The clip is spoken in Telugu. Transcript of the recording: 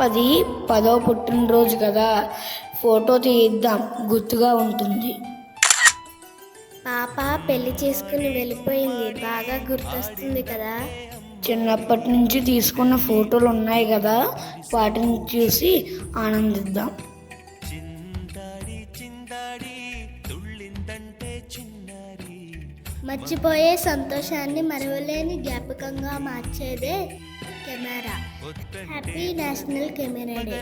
పాపది 10వ పుట్టినరోజు కదా, ఫోటో తీద్దాం, గుర్తుగా ఉంటుంది. పాప పెళ్లి చేసుకుని వెళ్ళిపోయింది, బాగా గుర్తొస్తుంది కదా. చిన్నప్పటి నుంచి తీసుకున్న ఫోటోలు ఉన్నాయి కదా, వాటిని చూసి ఆనందిద్దాం. మర్చిపోయే సంతోషాన్ని మరవలేని జ్ఞాపకంగా మార్చేదే camera. Happy national camera day.